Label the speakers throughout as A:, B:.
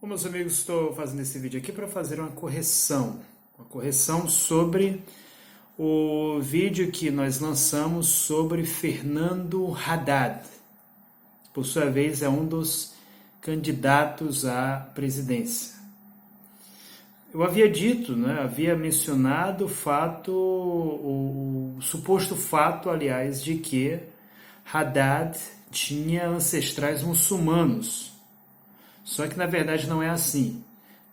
A: Bom, meus amigos, estou fazendo esse vídeo aqui para fazer uma correção sobre o vídeo que nós lançamos sobre Fernando Haddad. Por sua vez, é um dos candidatos à presidência. Eu havia dito, havia mencionado o suposto fato, aliás, de que Haddad tinha ancestrais muçulmanos. Só que na verdade não é assim.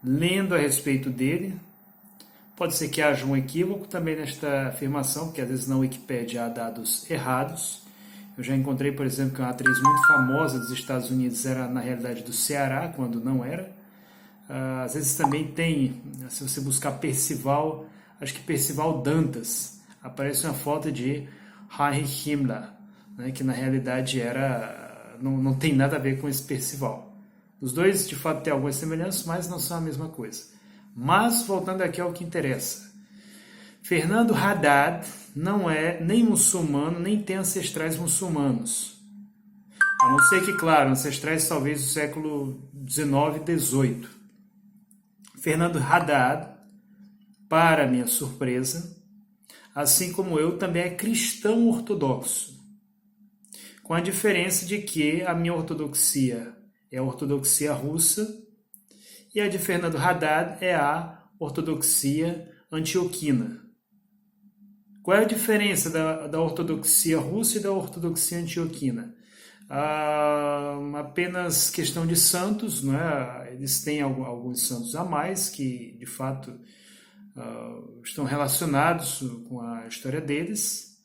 A: Lendo a respeito dele, pode ser que haja um equívoco também nesta afirmação, porque às vezes na Wikipédia há dados errados. Eu já encontrei, por exemplo, que uma atriz muito famosa dos Estados Unidos era na realidade do Ceará, quando não era. Às vezes também tem, se você buscar Percival, acho que Percival Dantas, aparece uma foto de Heinrich Himmler, que na realidade não tem nada a ver com esse Percival. Os dois, de fato, têm algumas semelhanças, mas não são a mesma coisa. Mas, voltando aqui ao que interessa. Fernando Haddad não é nem muçulmano, nem tem ancestrais muçulmanos. A não ser que, claro, ancestrais talvez do século XIX e XVIII. Fernando Haddad, para minha surpresa, assim como eu, também é cristão ortodoxo. Com a diferença de que a minha ortodoxia é a ortodoxia russa e a de Fernando Haddad é a ortodoxia antioquina. Qual é a diferença da ortodoxia russa e da ortodoxia antioquina? Apenas questão de santos, eles têm alguns santos a mais que, de fato, estão relacionados com a história deles.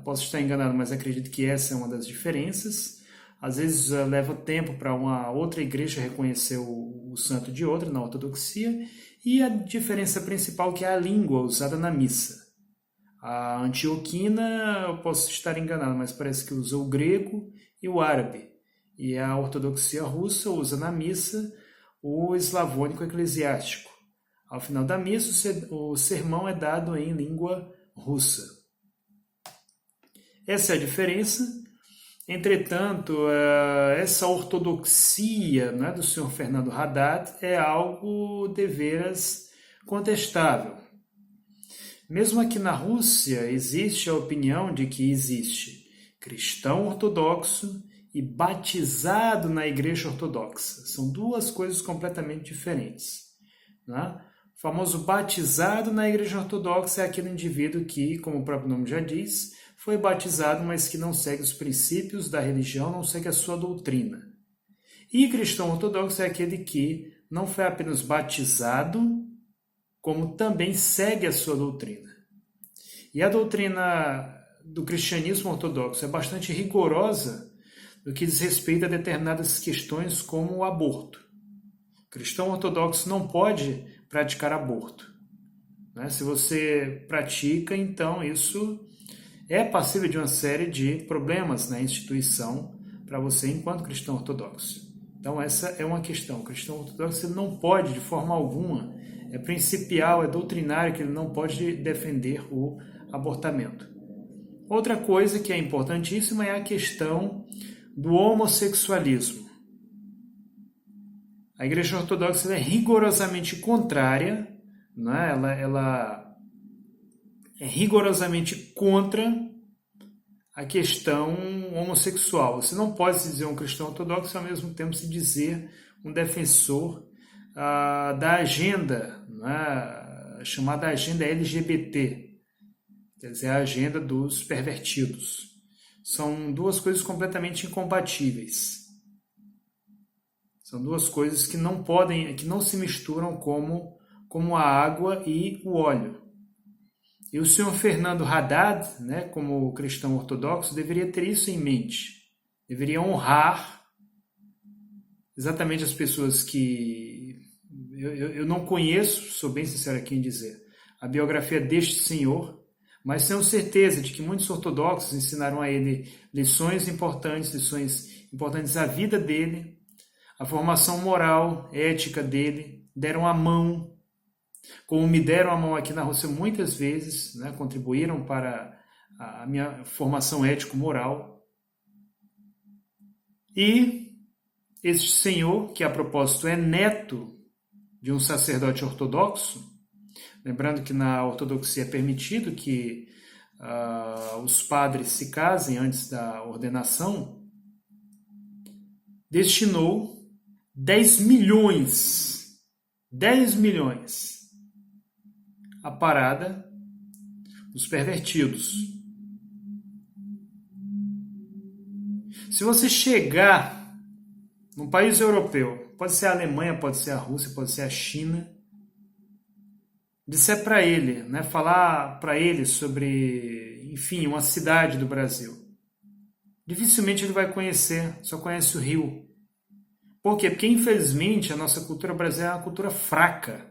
A: Posso estar enganado, mas acredito que essa é uma das diferenças. Às vezes leva tempo para uma outra igreja reconhecer o santo de outra, na ortodoxia, e a diferença principal que é a língua usada na missa. A antioquina, eu posso estar enganado, mas parece que usa o grego e o árabe. E a ortodoxia russa usa na missa o eslavônico eclesiástico. Ao final da missa, o sermão é dado em língua russa. Essa é a diferença. Entretanto, essa ortodoxia do senhor Fernando Haddad é algo deveras contestável. Mesmo aqui na Rússia, existe a opinião de que existe cristão ortodoxo e batizado na igreja ortodoxa. São duas coisas completamente diferentes. O famoso batizado na igreja ortodoxa é aquele indivíduo que, como o próprio nome já diz, foi batizado, mas que não segue os princípios da religião, não segue a sua doutrina. E cristão ortodoxo é aquele que não foi apenas batizado, como também segue a sua doutrina. E a doutrina do cristianismo ortodoxo é bastante rigorosa no que diz respeito a determinadas questões como o aborto. O cristão ortodoxo não pode praticar aborto. Se você pratica, então isso é passível de uma série de problemas na instituição para você enquanto cristão ortodoxo. Então essa é uma questão. O cristão ortodoxo ele não pode, de forma alguma, é principial, é doutrinário que ele não pode defender o abortamento. Outra coisa que é importantíssima é a questão do homossexualismo. A Igreja Ortodoxa é rigorosamente contrária, ela é rigorosamente contra a questão homossexual. Você não pode se dizer um cristão ortodoxo e ao mesmo tempo se dizer um defensor da agenda, chamada agenda LGBT, quer dizer, a agenda dos pervertidos. São duas coisas completamente incompatíveis. São duas coisas que não se misturam como a água e o óleo. E o senhor Fernando Haddad, como cristão ortodoxo, deveria ter isso em mente. Deveria honrar exatamente as pessoas que eu não conheço, sou bem sincero aqui em dizer, a biografia deste senhor, mas tenho certeza de que muitos ortodoxos ensinaram a ele lições importantes à vida dele, a formação moral, ética dele, deram a mão, como me deram a mão aqui na Rússia muitas vezes, contribuíram para a minha formação ético-moral. E Este senhor, que a propósito é neto de um sacerdote ortodoxo, lembrando que na ortodoxia é permitido que os padres se casem antes da ordenação, destinou 10 milhões à parada dos pervertidos. Se você chegar num país europeu, pode ser a Alemanha, pode ser a Rússia, pode ser a China, disser para ele, né, falar para ele sobre, enfim, uma cidade do Brasil, dificilmente ele vai conhecer, só conhece o Rio. Por quê? Porque, infelizmente, a nossa cultura brasileira é uma cultura fraca.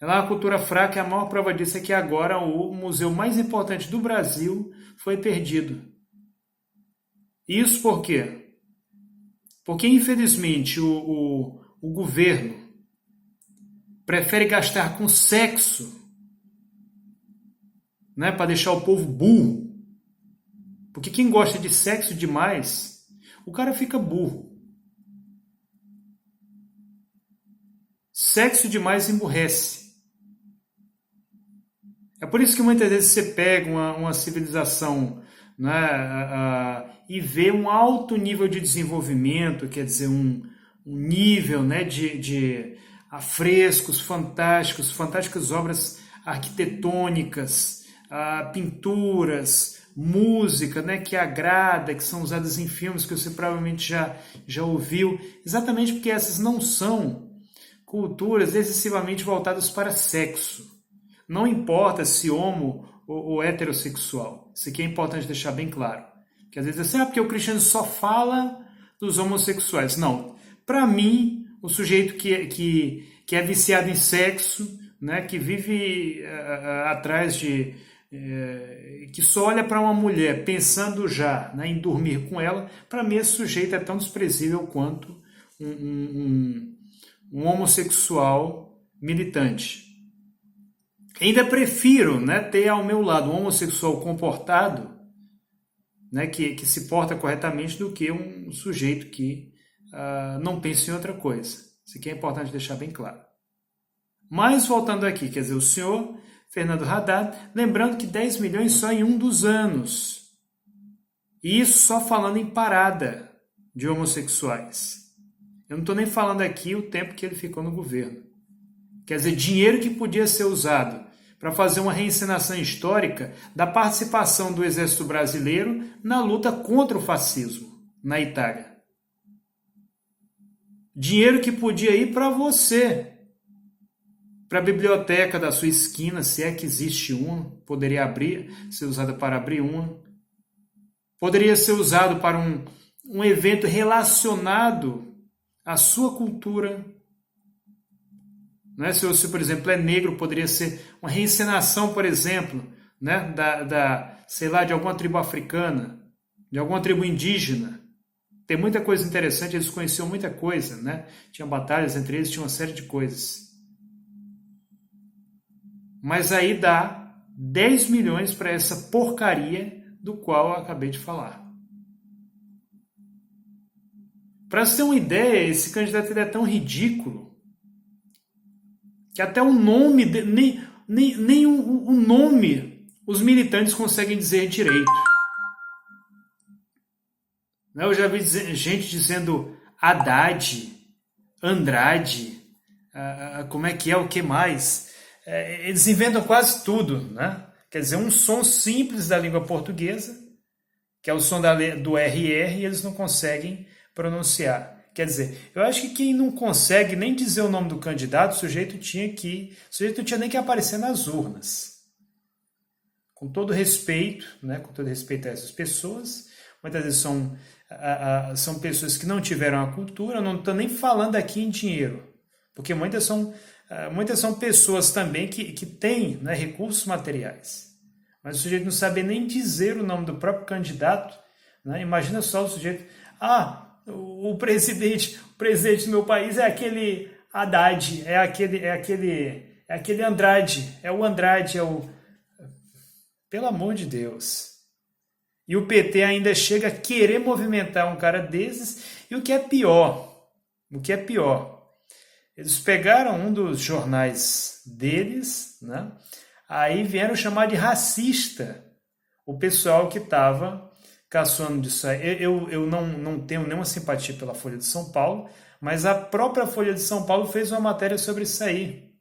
A: Ela é uma cultura fraca e a maior prova disso é que agora o museu mais importante do Brasil foi perdido. Isso por quê? Porque, infelizmente, o governo prefere gastar com sexo, né, para deixar o povo burro. Porque quem gosta de sexo demais, o cara fica burro. Sexo demais emburrece. É por isso que muitas vezes você pega uma civilização, né, e vê um alto nível de desenvolvimento, quer dizer, um nível, né, de afrescos fantásticos, fantásticas obras arquitetônicas, pinturas, música, né, que agrada, que são usadas em filmes que você provavelmente já ouviu, exatamente porque essas não são culturas excessivamente voltadas para sexo. Não importa se homo ou heterossexual. Isso aqui é importante deixar bem claro. Que às vezes é assim, porque o cristianismo só fala dos homossexuais. Não. Para mim, o sujeito que é viciado em sexo, né, que vive atrás de... que só olha para uma mulher pensando já, né, em dormir com ela, para mim esse sujeito é tão desprezível quanto um homossexual militante. Ainda prefiro, né, ter ao meu lado um homossexual comportado, né, que se porta corretamente, do que um sujeito que não pensa em outra coisa. Isso aqui é importante deixar bem claro. Mas voltando aqui, quer dizer, o senhor Fernando Haddad, lembrando que 10 milhões só em um dos anos. E isso só falando em parada de homossexuais. Eu não estou nem falando aqui o tempo que ele ficou no governo. Quer dizer, dinheiro que podia ser usado para fazer uma reencenação histórica da participação do Exército Brasileiro na luta contra o fascismo na Itália. Dinheiro que podia ir para você, para a biblioteca da sua esquina, se é que existe uma, poderia ser usada para abrir uma. Poderia ser usado para um evento relacionado à sua cultura. Né? Se você, por exemplo, é negro, poderia ser uma reencenação, por exemplo, né? Sei lá, de alguma tribo africana, de alguma tribo indígena. Tem muita coisa interessante, eles conheciam muita coisa, né? Tinha batalhas entre eles, tinha uma série de coisas. Mas aí dá 10 milhões para essa porcaria do qual eu acabei de falar. Para você ter uma ideia, esse candidato ele é tão ridículo que até o nome, nem o nome os militantes conseguem dizer direito. Eu já vi gente dizendo Haddad, Andrade, como é que é, o que mais? Eles inventam quase tudo, né? Quer dizer, um som simples da língua portuguesa, que é o som do RR, e eles não conseguem pronunciar. Quer dizer, eu acho que quem não consegue nem dizer o nome do candidato, o sujeito não tinha nem que aparecer nas urnas. Com todo respeito, né? Com todo respeito a essas pessoas, muitas vezes são pessoas que não tiveram a cultura, não estou nem falando aqui em dinheiro, porque muitas são pessoas também que têm, né, recursos materiais. Mas o sujeito não sabe nem dizer o nome do próprio candidato, né? Imagina só o sujeito... o presidente do meu país é aquele Haddad, é aquele Andrade, Pelo amor de Deus. E o PT ainda chega a querer movimentar um cara desses E o que é pior, eles pegaram um dos jornais deles, né? Aí vieram chamar de racista o pessoal que estava caçoando disso aí. Eu não tenho nenhuma simpatia pela Folha de São Paulo, mas a própria Folha de São Paulo fez uma matéria sobre isso aí.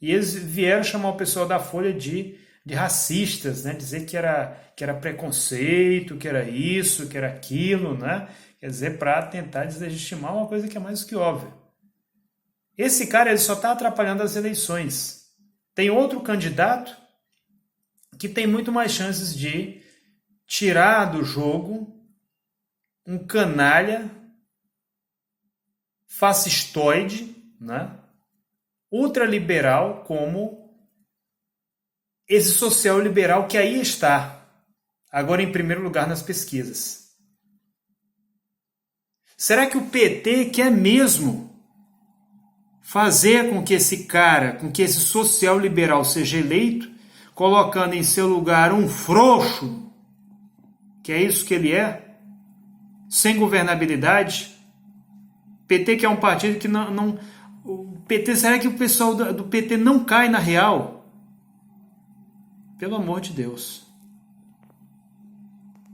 A: E eles vieram chamar o pessoal da Folha de racistas, né? Dizer que era preconceito, que era isso, que era aquilo, né? Quer dizer, para tentar deslegitimar uma coisa que é mais do que óbvia. Esse cara ele só está atrapalhando as eleições. Tem outro candidato que tem muito mais chances de tirar do jogo um canalha fascistoide, né? Ultraliberal como esse social liberal que aí está, agora em primeiro lugar nas pesquisas. Será que o PT quer mesmo fazer com que esse cara, com que esse social liberal seja eleito, colocando em seu lugar um frouxo, que é isso que ele é, sem governabilidade? PT que é um partido que não o PT, será que o pessoal do PT não cai na real? Pelo amor de Deus.